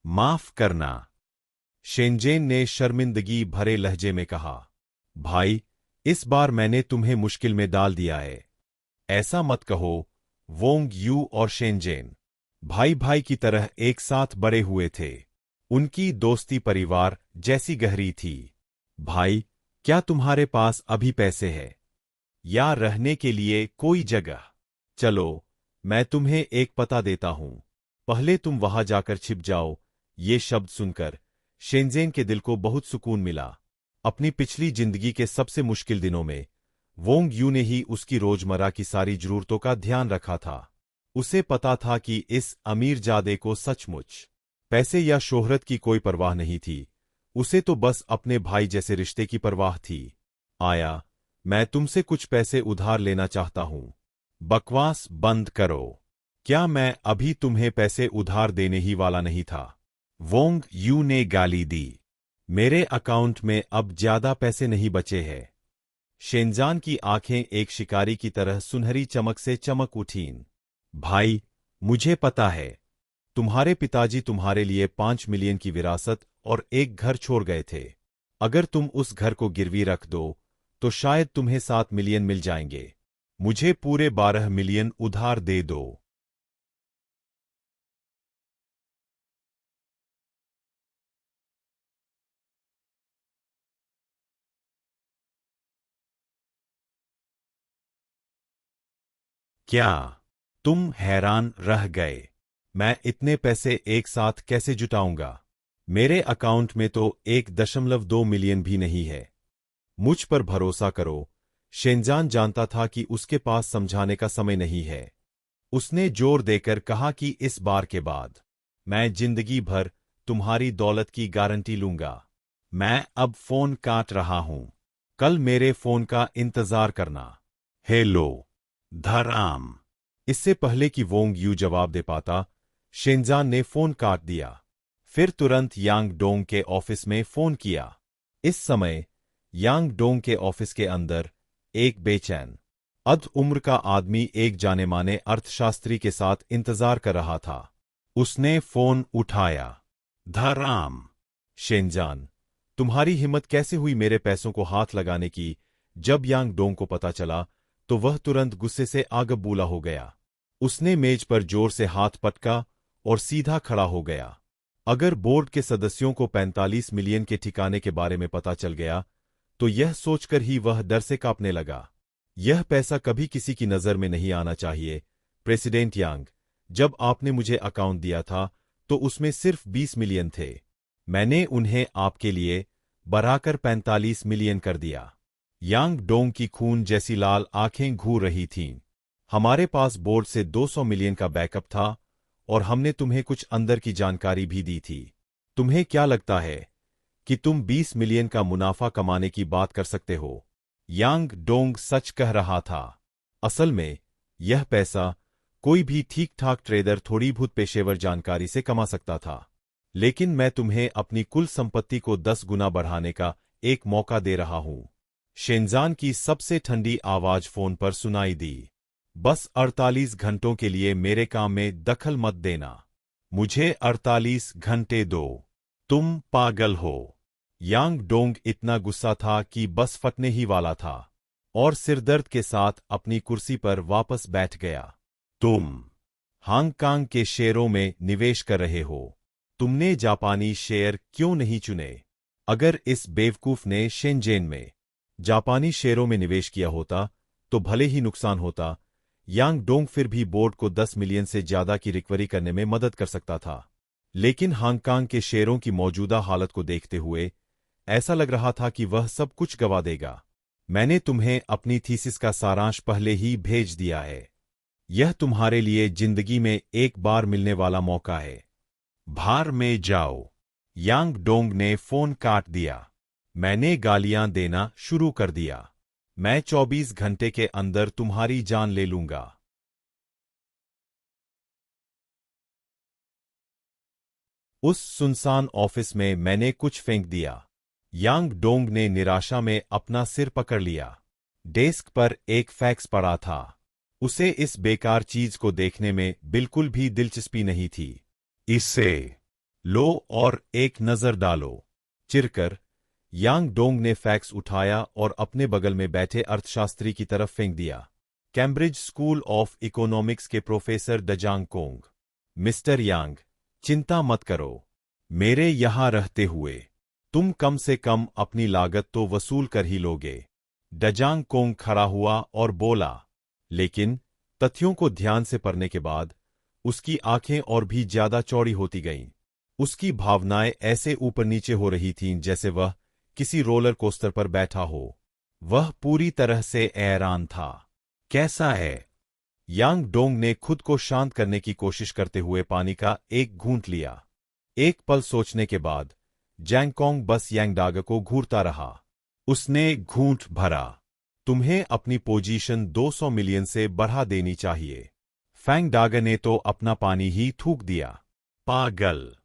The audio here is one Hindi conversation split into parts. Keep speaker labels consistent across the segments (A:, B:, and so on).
A: माफ करना। शेनजेन ने शर्मिंदगी भरे लहजे में कहा। भाई, इस बार मैंने तुम्हें मुश्किल में डाल दिया है। ऐसा मत कहो। वोंग यू और शेनजेन भाई भाई की तरह एक साथ बड़े हुए थे। उनकी दोस्ती परिवार जैसी गहरी थी। भाई, क्या तुम्हारे पास अभी पैसे हैं या रहने के लिए कोई जगह? चलो, मैं तुम्हें एक पता देता हूं। पहले तुम वहां जाकर छिप जाओ। ये शब्द सुनकर शेनजेन के दिल को बहुत सुकून मिला। अपनी पिछली जिंदगी के सबसे मुश्किल दिनों में वोंग यू ने ही उसकी रोजमर्रा की सारी जरूरतों का ध्यान रखा था। उसे पता था कि इस अमीरजादे को सचमुच पैसे या शोहरत की कोई परवाह नहीं थी। उसे तो बस अपने भाई जैसे रिश्ते की परवाह थी। आया, मैं तुमसे कुछ पैसे उधार लेना चाहता हूं। बकवास बंद करो। क्या मैं अभी तुम्हें पैसे उधार देने ही वाला नहीं था? वोंग यू ने गाली दी। मेरे अकाउंट में अब ज्यादा पैसे नहीं बचे हैं। शेनजान की आंखें एक शिकारी की तरह सुनहरी चमक से चमक उठीं। भाई, मुझे पता है। तुम्हारे पिताजी तुम्हारे लिए 5 मिलियन की विरासत और एक घर छोड़ गए थे। अगर तुम उस घर को गिरवी रख दो तो शायद तुम्हें 7 मिलियन मिल जाएंगे। मुझे पूरे 12 मिलियन उधार दे दो। क्या तुम हैरान रह गए? मैं इतने पैसे एक साथ कैसे जुटाऊंगा? मेरे अकाउंट में तो 1.2 मिलियन भी नहीं है। मुझ पर भरोसा करो। शेनजान जानता था कि उसके पास समझाने का समय नहीं है। उसने जोर देकर कहा कि इस बार के बाद मैं जिंदगी भर तुम्हारी दौलत की गारंटी लूंगा। मैं अब फोन काट रहा हूं। कल मेरे फोन का इंतजार करना। हेलो धराम। इससे पहले कि वोंग यू जवाब दे पाता, शेनजान ने फोन काट दिया। फिर तुरंत यांग डोंग के ऑफिस में फोन किया। इस समय यांग डोंग के ऑफिस के अंदर एक बेचैन अध उम्र का आदमी एक जाने माने अर्थशास्त्री के साथ इंतजार कर रहा था। उसने फोन उठाया। धराम। शेनजान, तुम्हारी हिम्मत कैसे हुई मेरे पैसों को हाथ लगाने की? जब यांग डोंग को पता चला तो वह तुरंत गुस्से से आग बबूला हो गया। उसने मेज पर जोर से हाथ पटका और सीधा खड़ा हो गया। अगर बोर्ड के सदस्यों को 45 मिलियन के ठिकाने के बारे में पता चल गया तो यह सोचकर ही वह डर से कांपने लगा। यह पैसा कभी किसी की नजर में नहीं आना चाहिए। प्रेसिडेंट यांग, जब आपने मुझे अकाउंट दिया था तो उसमें सिर्फ 20 मिलियन थे। मैंने उन्हें आपके लिए बढ़ाकर 45 मिलियन कर दिया। यांग डोंग की खून जैसी लाल आंखें घूर रही थीं। हमारे पास बोर्ड से 200 मिलियन का बैकअप था और हमने तुम्हें कुछ अंदर की जानकारी भी दी थी। तुम्हें क्या लगता है कि तुम 20 मिलियन का मुनाफा कमाने की बात कर सकते हो? यांग डोंग सच कह रहा था। असल में यह पैसा कोई भी ठीक ठाक ट्रेडर थोड़ी बहुत पेशेवर जानकारी से कमा सकता था। लेकिन मैं तुम्हें अपनी कुल संपत्ति को 10 गुना बढ़ाने का एक मौका दे रहा हूं। शेनजान की सबसे ठंडी आवाज फोन पर सुनाई दी। बस 48 घंटों के लिए मेरे काम में दखल मत देना। मुझे 48 घंटे दो। तुम पागल हो। यांग डोंग इतना गुस्सा था कि बस फटने ही वाला था और सिरदर्द के साथ अपनी कुर्सी पर वापस बैठ गया। तुम हांगकांग के शेयरों में निवेश कर रहे हो। तुमने जापानी शेयर क्यों नहीं चुने? अगर इस बेवकूफ ने शेनजेन में जापानी शेयरों में निवेश किया होता तो भले ही नुकसान होता, यांग डोंग फिर भी बोर्ड को 10 मिलियन से ज्यादा की रिकवरी करने में मदद कर सकता था। लेकिन हांगकांग के शेयरों की मौजूदा हालत को देखते हुए ऐसा लग रहा था कि वह सब कुछ गंवा देगा। मैंने तुम्हें अपनी थीसिस का सारांश पहले ही भेज दिया है। यह तुम्हारे लिए जिंदगी में एक बार मिलने वाला मौका है। भार में जाओ। यांग डोंग ने फोन काट दिया। मैंने गालियां देना शुरू कर दिया। मैं 24 घंटे के अंदर तुम्हारी जान ले लूंगा। उस सुनसान ऑफिस में मैंने कुछ फेंक दिया। यांग डोंग ने निराशा में अपना सिर पकड़ लिया। डेस्क पर एक फैक्स पड़ा था। उसे इस बेकार चीज को देखने में बिल्कुल भी दिलचस्पी नहीं थी। इसे लो और एक नजर डालो। चिरकर यांग डोंग ने फैक्स उठाया और अपने बगल में बैठे अर्थशास्त्री की तरफ फेंक दिया। कैम्ब्रिज स्कूल ऑफ इकोनॉमिक्स के प्रोफेसर डजांग कोंग। मिस्टर यांग, चिंता मत करो। मेरे यहां रहते हुए तुम कम से कम अपनी लागत तो वसूल कर ही लोगे। डजांग कोंग खड़ा हुआ और बोला, लेकिन तथ्यों को ध्यान से पढ़ने के बाद उसकी आंखें और भी ज्यादा चौड़ी होती गईं। उसकी भावनाएं ऐसे ऊपर नीचे हो रही थीं जैसे वह किसी रोलर कोस्टर पर बैठा हो। वह पूरी तरह से हैरान था। कैसा है? यांग डोंग ने खुद को शांत करने की कोशिश करते हुए पानी का एक घूंट लिया। एक पल सोचने के बाद जैंगकोंग बस यांगडाग को घूरता रहा। उसने घूंट भरा। तुम्हें अपनी पोजीशन 200 मिलियन से बढ़ा देनी चाहिए। फैंगडाग ने तो अपना पानी ही थूक दिया। पागल!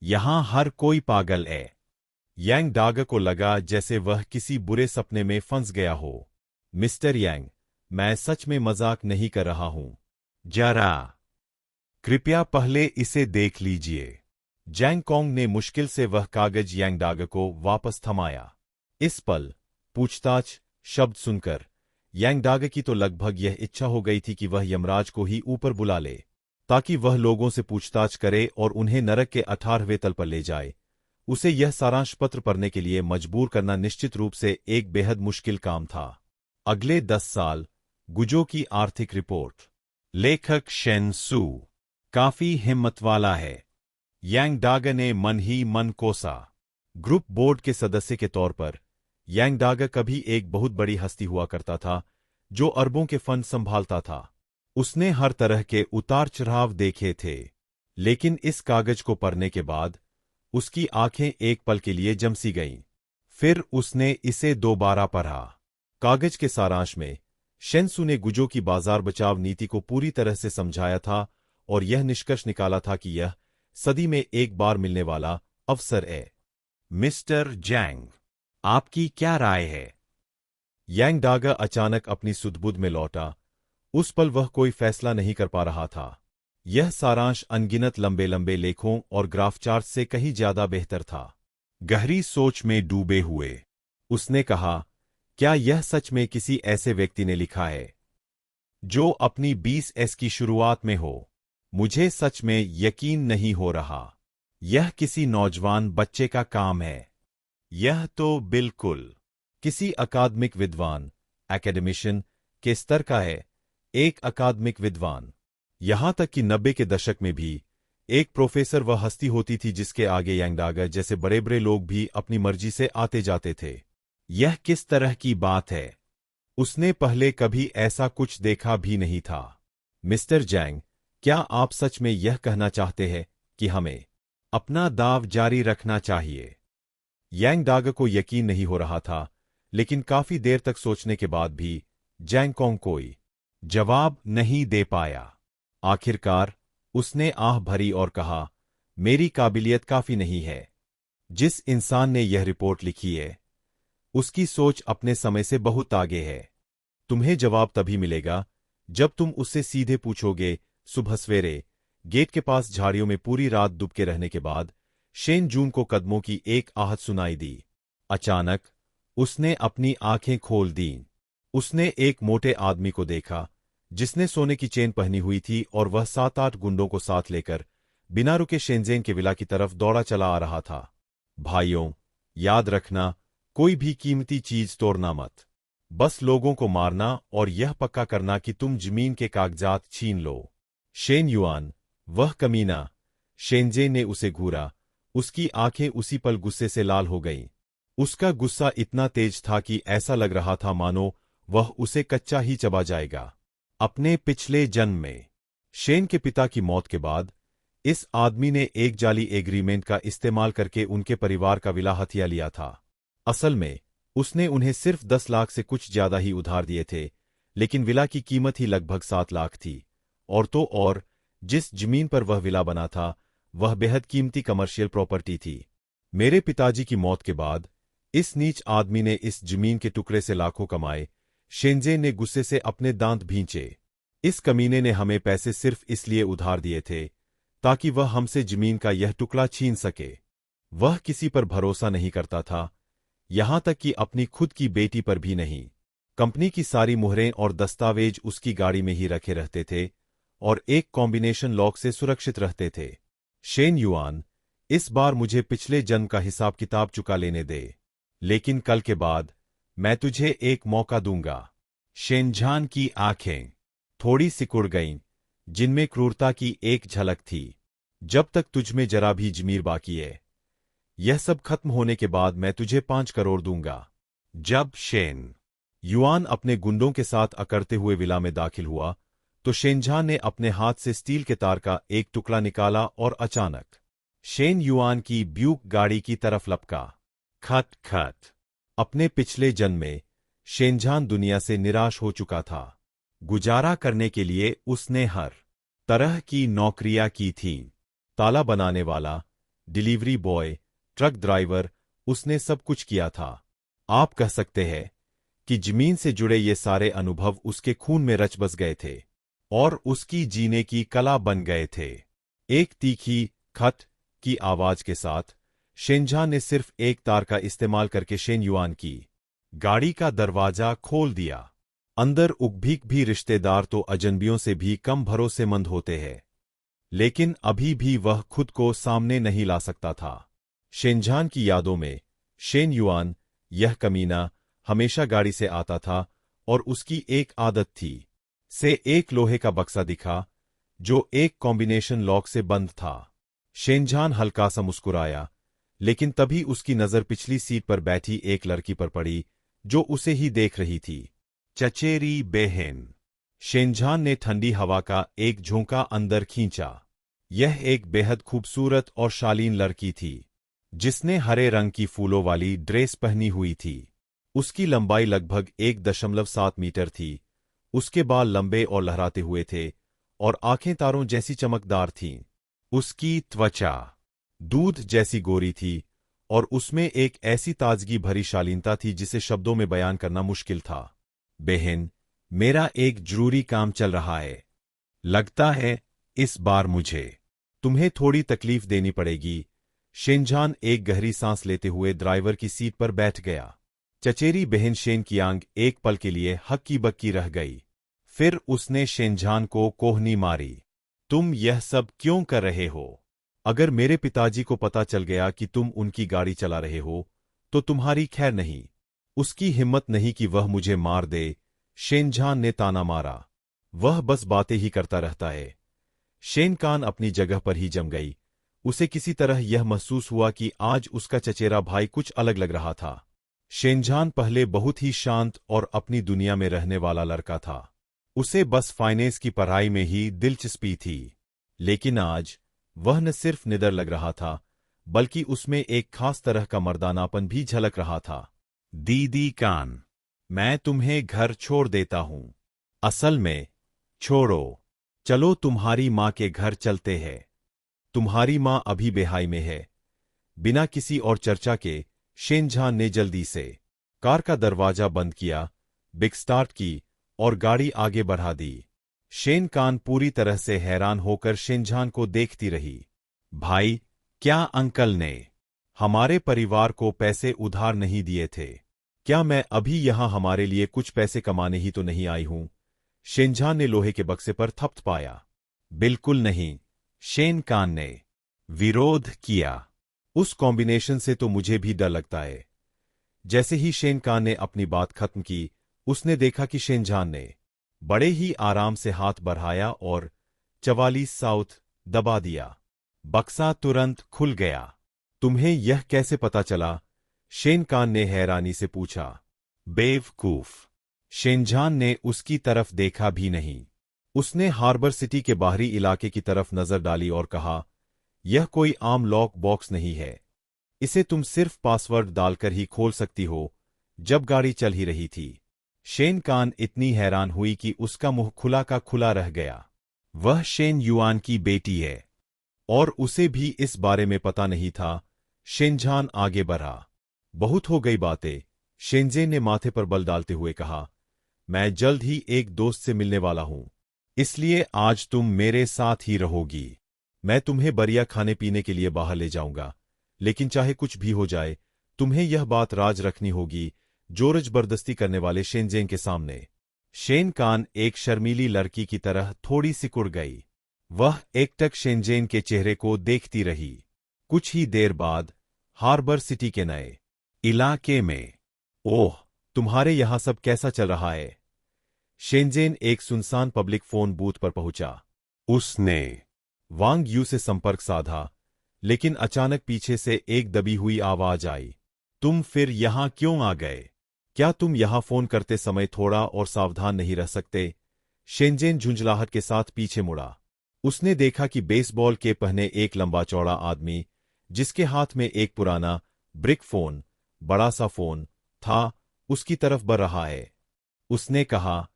A: यहां हर कोई पागल है। यांगडाग को लगा जैसे वह किसी बुरे सपने में फंस गया हो। मिस्टर यांग, मैं सच में मजाक नहीं कर रहा हूं। जरा कृपया पहले इसे देख लीजिए। जैंगकोंग ने मुश्किल से वह कागज यांगडाग को वापस थमाया। इस पल पूछताछ शब्द सुनकर यांगडाग की तो लगभग यह इच्छा हो गई थी कि वह यमराज को ही ऊपर बुला ले, ताकि वह लोगों से पूछताछ करे और उन्हें नरक के 18वें तल पर ले जाए। उसे यह सारांश पत्र पढ़ने के लिए मजबूर करना निश्चित रूप से एक बेहद मुश्किल काम था। अगले 10 साल गुजो की आर्थिक रिपोर्ट। लेखक शेन सू काफी हिम्मत वाला है। यांगडाग ने मन ही मन कोसा। ग्रुप बोर्ड के सदस्य के तौर पर यांगडाग कभी एक बहुत बड़ी हस्ती हुआ करता था जो अरबों के फंड संभालता था। उसने हर तरह के उतार चढ़ाव देखे थे, लेकिन इस कागज को पढ़ने के बाद उसकी आंखें एक पल के लिए जमसी गईं। फिर उसने इसे दोबारा पढ़ा। कागज के सारांश में शेनसू ने गुजो की बाजार बचाव नीति को पूरी तरह से समझाया था और यह निष्कर्ष निकाला था कि यह सदी में एक बार मिलने वाला अवसर है। मिस्टर जैंग, आपकी क्या राय है? यांगडाग अचानक अपनी सुध-बुध में लौटा। उस पल वह कोई फैसला नहीं कर पा रहा था। यह सारांश अनगिनत लंबे लंबे लेखों और ग्राफ चार्ट से कहीं ज्यादा बेहतर था। गहरी सोच में डूबे हुए उसने कहा, क्या यह सच में किसी ऐसे व्यक्ति ने लिखा है जो अपनी 20s की शुरुआत में हो? मुझे सच में यकीन नहीं हो रहा। यह किसी नौजवान बच्चे का काम है। यह तो बिल्कुल किसी अकादमिक विद्वान, एकेडमिशियन के स्तर का है। एक अकादमिक विद्वान। यहां तक कि 90 के दशक में भी एक प्रोफेसर वह हस्ती होती थी जिसके आगे यांगडाग जैसे बड़े बड़े लोग भी अपनी मर्जी से आते जाते थे। यह किस तरह की बात है? उसने पहले कभी ऐसा कुछ देखा भी नहीं था। मिस्टर जैंग, क्या आप सच में यह कहना चाहते हैं कि हमें अपना दाव जारी रखना चाहिए? यांगडाग को यकीन नहीं हो रहा था, लेकिन काफी देर तक सोचने के बाद भी जैंगकोंग कोई जवाब नहीं दे पाया। आखिरकार उसने आह भरी और कहा, मेरी काबिलियत काफी नहीं है। जिस इंसान ने यह रिपोर्ट लिखी है उसकी सोच अपने समय से बहुत आगे है। तुम्हें जवाब तभी मिलेगा जब तुम उससे सीधे पूछोगे। सुबह सवेरे गेट के पास झाड़ियों में पूरी रात दुबके रहने के बाद शेन जून को कदमों की एक आहट सुनाई दी। अचानक उसने अपनी आंखें खोल दीं। उसने एक मोटे आदमी को देखा जिसने सोने की चेन पहनी हुई थी और वह 7-8 गुंडों को साथ लेकर बिना रुके शेनजेन के विला की तरफ दौड़ा चला आ रहा था। भाइयों, याद रखना, कोई भी कीमती चीज तोड़ना मत। बस लोगों को मारना और यह पक्का करना कि तुम जमीन के कागजात छीन लो। शेन युआन, वह कमीना। शेनजेन ने उसे घूरा। उसकी आंखें उसी पल गुस्से से लाल हो गईं। उसका गुस्सा इतना तेज था कि ऐसा लग रहा था मानो वह उसे कच्चा ही चबा जाएगा। अपने पिछले जन्म में शेन के पिता की मौत के बाद इस आदमी ने एक जाली एग्रीमेंट का इस्तेमाल करके उनके परिवार का विला हथिया लिया था। असल में उसने उन्हें सिर्फ 10 लाख से कुछ ज्यादा ही उधार दिए थे, लेकिन विला की कीमत ही लगभग 7 लाख थी। और तो और जिस जमीन पर वह विला बना था वह बेहद कीमती कमर्शियल प्रॉपर्टी थी। मेरे पिताजी की मौत के बाद इस नीच आदमी ने इस जमीन के टुकड़े से लाखों कमाए। शेनजेन ने गुस्से से अपने दांत भींचे। इस कमीने ने हमें पैसे सिर्फ इसलिए उधार दिए थे ताकि वह हमसे जमीन का यह टुकड़ा छीन सके। वह किसी पर भरोसा नहीं करता था, यहां तक कि अपनी खुद की बेटी पर भी नहीं। कंपनी की सारी मुहरें और दस्तावेज उसकी गाड़ी में ही रखे रहते थे और एक कॉम्बिनेशन लॉक से सुरक्षित रहते थे। शेन युआन, इस बार मुझे पिछले जन्म का हिसाब किताब चुका लेने दे, लेकिन कल के बाद मैं तुझे एक मौका दूंगा। शेनझान की आंखें थोड़ी सिकुड़ गईं, जिनमें क्रूरता की एक झलक थी। जब तक तुझमें जरा भी जमीर बाकी है, यह सब खत्म होने के बाद मैं तुझे 5 करोड़ दूंगा। जब शेन युआन अपने गुंडों के साथ अकड़ते हुए विला में दाखिल हुआ, तो शेनझान ने अपने हाथ से स्टील के तार का एक टुकड़ा निकाला और अचानक शेन युआन की ब्यूक गाड़ी की तरफ लपका। खट खट। अपने पिछले जन्म में शेनझान दुनिया से निराश हो चुका था। गुजारा करने के लिए उसने हर तरह की नौकरियां की थीं। ताला बनाने वाला, डिलीवरी बॉय, ट्रक ड्राइवर, उसने सब कुछ किया था। आप कह सकते हैं कि जमीन से जुड़े ये सारे अनुभव उसके खून में रच बस गए थे और उसकी जीने की कला बन गए थे। एक तीखी खट की आवाज के साथ शेनझान ने सिर्फ एक तार का इस्तेमाल करके शेन युआन की गाड़ी का दरवाजा खोल दिया। अंदर उगभीक भी रिश्तेदार तो अजनबियों से भी कम भरोसेमंद होते हैं, लेकिन अभी भी वह खुद को सामने नहीं ला सकता था। शेनझान की यादों में शेन युआन, यह कमीना, हमेशा गाड़ी से आता था और उसकी एक आदत थी से एक लोहे का बक्सा दिखा जो एक कॉम्बिनेशन लॉक से बंद था। शेनझान हल्का सा मुस्कुराया, लेकिन तभी उसकी नजर पिछली सीट पर बैठी एक लड़की पर पड़ी जो उसे ही देख रही थी। चचेरी बहन। शेनझान ने ठंडी हवा का एक झोंका अंदर खींचा। यह एक बेहद खूबसूरत और शालीन लड़की थी, जिसने हरे रंग की फूलों वाली ड्रेस पहनी हुई थी। उसकी लंबाई लगभग 1.7 मीटर थी। उसके बाल लंबे और लहराते हुए थे और आंखें तारों जैसी चमकदार थीं। उसकी त्वचा दूध जैसी गोरी थी और उसमें एक ऐसी ताजगी भरी शालीनता थी जिसे शब्दों में बयान करना मुश्किल था। बहन, मेरा एक जरूरी काम चल रहा है। लगता है इस बार मुझे तुम्हें थोड़ी तकलीफ देनी पड़ेगी। शेनझान एक गहरी सांस लेते हुए ड्राइवर की सीट पर बैठ गया। चचेरी बहन शेन की आंख एक पल के लिए हक्की बक्की रह गई। फिर उसने शेनझान को कोहनी मारी। तुम यह सब क्यों कर रहे हो? अगर मेरे पिताजी को पता चल गया कि तुम उनकी गाड़ी चला रहे हो, तो तुम्हारी खैर नहीं। उसकी हिम्मत नहीं कि वह मुझे मार दे। शेनझान ने ताना मारा। वह बस बातें ही करता रहता है। शेनकान अपनी जगह पर ही जम गई। उसे किसी तरह यह महसूस हुआ कि आज उसका चचेरा भाई कुछ अलग लग रहा था। शेनझान पहले बहुत ही शांत और अपनी दुनिया में रहने वाला लड़का था। उसे बस फाइनेंस की पढ़ाई में ही दिलचस्पी थी। लेकिन आज वह न सिर्फ निडर लग रहा था, बल्कि उसमें एक खास तरह का मर्दानापन भी झलक रहा था। दीदी कान, मैं तुम्हें घर छोड़ देता हूं। असल में छोड़ो। चलो तुम्हारी माँ के घर चलते हैं। तुम्हारी माँ अभी बेहाई में है। बिना किसी और चर्चा के शेनझान ने जल्दी से कार का दरवाजा बंद किया, बिग स्टार्ट की और गाड़ी आगे बढ़ा दी। शेनकान पूरी तरह से हैरान होकर शेनझान को देखती रही। भाई, क्या अंकल ने हमारे परिवार को पैसे उधार नहीं दिए थे? क्या मैं अभी यहां हमारे लिए कुछ पैसे कमाने ही तो नहीं आई हूं? शेनझान ने लोहे के बक्से पर थपथ पाया। बिल्कुल नहीं, शेनकान ने विरोध किया। उस कॉम्बिनेशन से तो मुझे भी डर लगता है। जैसे ही शेनकान ने अपनी बात खत्म की, उसने देखा कि शेनझान ने बड़े ही आराम से हाथ बढ़ाया और 44 साउथ दबा दिया। बक्सा तुरंत खुल गया। तुम्हें यह कैसे पता चला? शेनकान ने हैरानी से पूछा। बेवकूफ। शेनझान ने उसकी तरफ देखा भी नहीं। उसने हार्बर सिटी के बाहरी इलाके की तरफ नजर डाली और कहा, यह कोई आम लॉक बॉक्स नहीं है। इसे तुम सिर्फ पासवर्ड डालकर ही खोल सकती हो। जब गाड़ी चल ही रही थी, शेनकान इतनी हैरान हुई कि उसका मुंह खुला का खुला रह गया। वह शेन युआन की बेटी है और उसे भी इस बारे में पता नहीं था। शेनझान आगे बढ़ा। बहुत हो गई बातें, शेनजेन ने माथे पर बल डालते हुए कहा। मैं जल्द ही एक दोस्त से मिलने वाला हूं, इसलिए आज तुम मेरे साथ ही रहोगी। मैं तुम्हें बढ़िया खाने पीने के लिए बाहर ले जाऊंगा, लेकिन चाहे कुछ भी हो जाए, तुम्हें यह बात राज रखनी होगी, जोर जबरदस्ती करने वाले शेनजेन के सामने। शेन कान एक शर्मीली लड़की की तरह थोड़ी सिकुड़ गई। वह एकटक शेनजेन के चेहरे को देखती रही। कुछ ही देर बाद हार्बर सिटी के नए इलाके में। ओह, तुम्हारे यहां सब कैसा चल रहा है? शेनजेन एक सुनसान पब्लिक फोन बूथ पर पहुंचा। उसने वांग यू से संपर्क साधा, लेकिन अचानक पीछे से एक दबी हुई आवाज आई। तुम फिर यहां क्यों आ गए? क्या तुम यहां फोन करते समय थोड़ा और सावधान नहीं रह सकते? शेनजेन झुंझलाहट के साथ पीछे मुड़ा। उसने देखा कि बेसबॉल के पहने एक लंबा चौड़ा आदमी, जिसके हाथ में एक पुराना ब्रिक फोन, बड़ा सा फोन था, उसकी तरफ बढ़ रहा है। उसने कहा,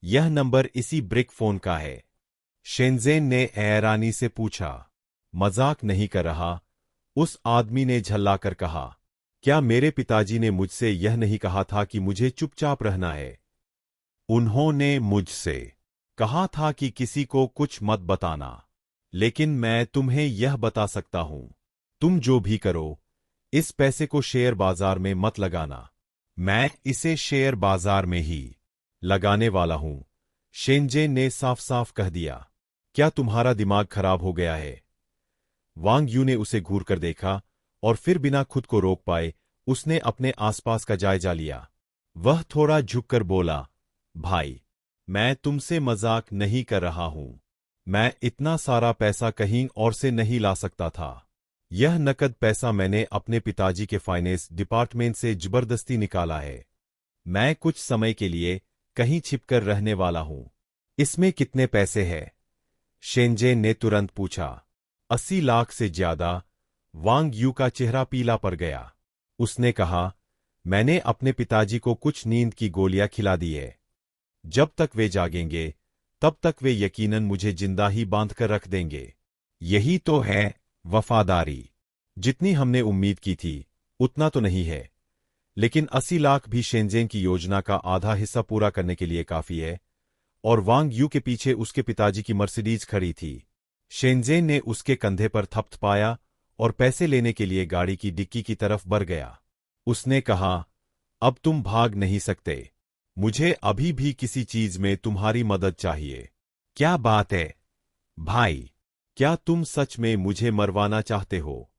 A: यह नंबर इसी ब्रिक फोन का है। शेनजेन ने हैरानी से पूछा। मजाक नहीं कर रहा? उस आदमी ने झल्लाकर कहा। क्या मेरे पिताजी ने मुझसे यह नहीं कहा था कि मुझे चुपचाप रहना है? उन्होंने मुझसे कहा था कि किसी को कुछ मत बताना, लेकिन मैं तुम्हें यह बता सकता हूं, तुम जो भी करो, इस पैसे को शेयर बाजार में मत लगाना। मैं इसे शेयर बाजार में ही लगाने वाला हूं, शेनजेन ने साफ साफ कह दिया। क्या तुम्हारा दिमाग खराब हो गया है? वांग यू ने उसे घूर कर देखा और फिर बिना खुद को रोक पाए उसने अपने आसपास का जायजा लिया। वह थोड़ा झुककर बोला, भाई, मैं तुमसे मजाक नहीं कर रहा हूं। मैं इतना सारा पैसा कहीं और से नहीं ला सकता था। यह नकद पैसा मैंने अपने पिताजी के फाइनेंस डिपार्टमेंट से जबरदस्ती निकाला है। मैं कुछ समय के लिए कहीं छिपकर रहने वाला हूं। इसमें कितने पैसे हैं? शेनजेन ने तुरंत पूछा। 80 लाख से ज्यादा। वांग यू का चेहरा पीला पड़ गया। उसने कहा, मैंने अपने पिताजी को कुछ नींद की गोलियां खिला दी है। जब तक वे जागेंगे, तब तक वे यकीनन मुझे जिंदा ही बांधकर रख देंगे। यही तो है वफादारी। जितनी हमने उम्मीद की थी, उतना तो नहीं है, लेकिन 80 लाख भी शेनजेन की योजना का आधा हिस्सा पूरा करने के लिए काफी है, और वांग यू के पीछे उसके पिताजी की मर्सिडीज खड़ी थी। शेनजेन ने उसके कंधे पर थपथपाया और पैसे लेने के लिए गाड़ी की डिक्की की तरफ बढ़ गया। उसने कहा, अब तुम भाग नहीं सकते। मुझे अभी भी किसी चीज में तुम्हारी मदद चाहिए। क्या बात है, भाई? क्या तुम सच में मुझे मरवाना चाहते हो?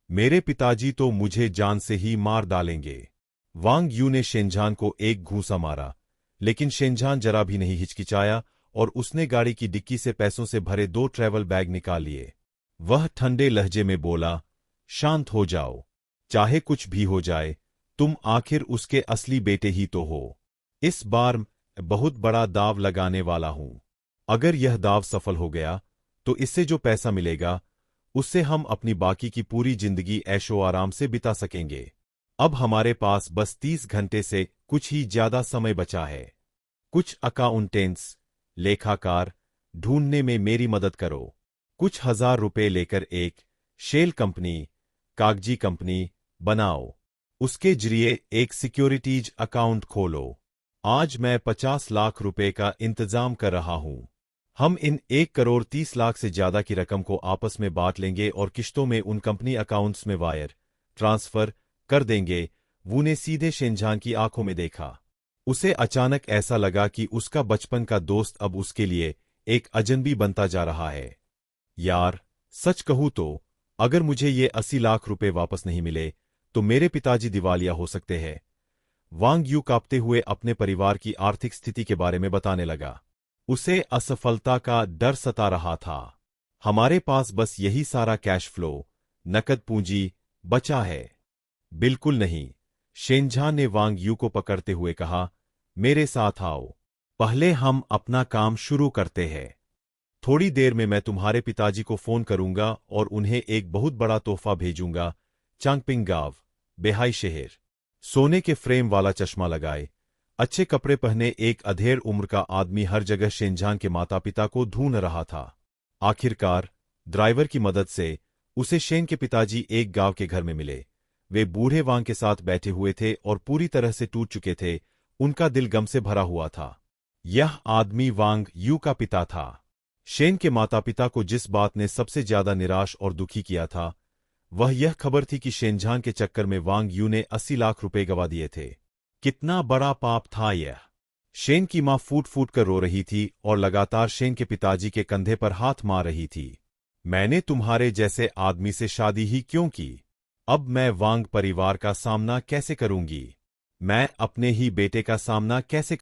A: मेरे पिताजी तो मुझे जान से ही मार डालेंगे। वांग यू ने शेनजान को एक घूंसा मारा, लेकिन शेनजान जरा भी नहीं हिचकिचाया और उसने गाड़ी की डिक्की से पैसों से भरे 2 ट्रैवल बैग निकाल लिए। वह ठंडे लहजे में बोला, शांत हो जाओ। चाहे कुछ भी हो जाए, तुम आखिर उसके असली बेटे ही तो हो। इस बार बहुत बड़ा दाव लगाने वाला हूं। अगर यह दाव सफल हो गया, तो इससे जो पैसा मिलेगा, उससे हम अपनी बाकी की पूरी जिंदगी ऐशो आराम से बिता सकेंगे। अब हमारे पास बस 30 घंटे से कुछ ही ज्यादा समय बचा है। कुछ अकाउंटेंट्स, लेखाकार ढूंढने में मेरी मदद करो। कुछ ₹1000 लेकर एक शेल कंपनी, कागजी कंपनी बनाओ। उसके जरिए एक सिक्योरिटीज अकाउंट खोलो। आज मैं 50 लाख रुपए का इंतजाम कर रहा हूं। हम इन 1 करोड़ 30 लाख से ज्यादा की रकम को आपस में बांट लेंगे और किश्तों में उन कंपनी अकाउंट्स में वायर ट्रांसफर कर देंगे। वू ने सीधे शेनजान की आंखों में देखा। उसे अचानक ऐसा लगा कि उसका बचपन का दोस्त अब उसके लिए एक अजनबी बनता जा रहा है। यार, सच कहूं तो अगर मुझे ये 80 लाख रुपए वापस नहीं मिले, तो मेरे पिताजी दिवालिया हो सकते हैं। वांग यू कांपते हुए अपने परिवार की आर्थिक स्थिति के बारे में बताने लगा। उसे असफलता का डर सता रहा था। हमारे पास बस यही सारा कैश फ्लो, नकद पूंजी बचा है। बिल्कुल नहीं, शेनजान ने वांग यू को पकड़ते हुए कहा, मेरे साथ आओ। पहले हम अपना काम शुरू करते हैं। थोड़ी देर में मैं तुम्हारे पिताजी को फोन करूंगा और उन्हें एक बहुत बड़ा तोहफा भेजूंगा। चांगपिंग गांव, बेहाई शहर। सोने के फ्रेम वाला चश्मा लगाए, अच्छे कपड़े पहने एक अधेड़ उम्र का आदमी हर जगह शेनजान के माता पिता को ढूंढ रहा था। आखिरकार ड्राइवर की मदद से उसे शेन के पिताजी एक गांव के घर में मिले। वे बूढ़े वांग के साथ बैठे हुए थे और पूरी तरह से टूट चुके थे। उनका दिल गम से भरा हुआ था। यह आदमी वांग यू का पिता था। शेन के माता पिता को जिस बात ने सबसे ज्यादा निराश और दुखी किया था वह यह खबर थी कि शेनझान के चक्कर में वांग यू ने 80 लाख रुपए गवा दिए थे। कितना बड़ा पाप था यह। शेन की मां फूट फूट कर रो रही थी और लगातार शेन के पिताजी के कंधे पर हाथ मार रही थी। मैंने तुम्हारे जैसे आदमी से शादी ही क्यों की? अब मैं वांग परिवार का सामना कैसे करूंगी? मैं अपने ही बेटे का सामना कैसे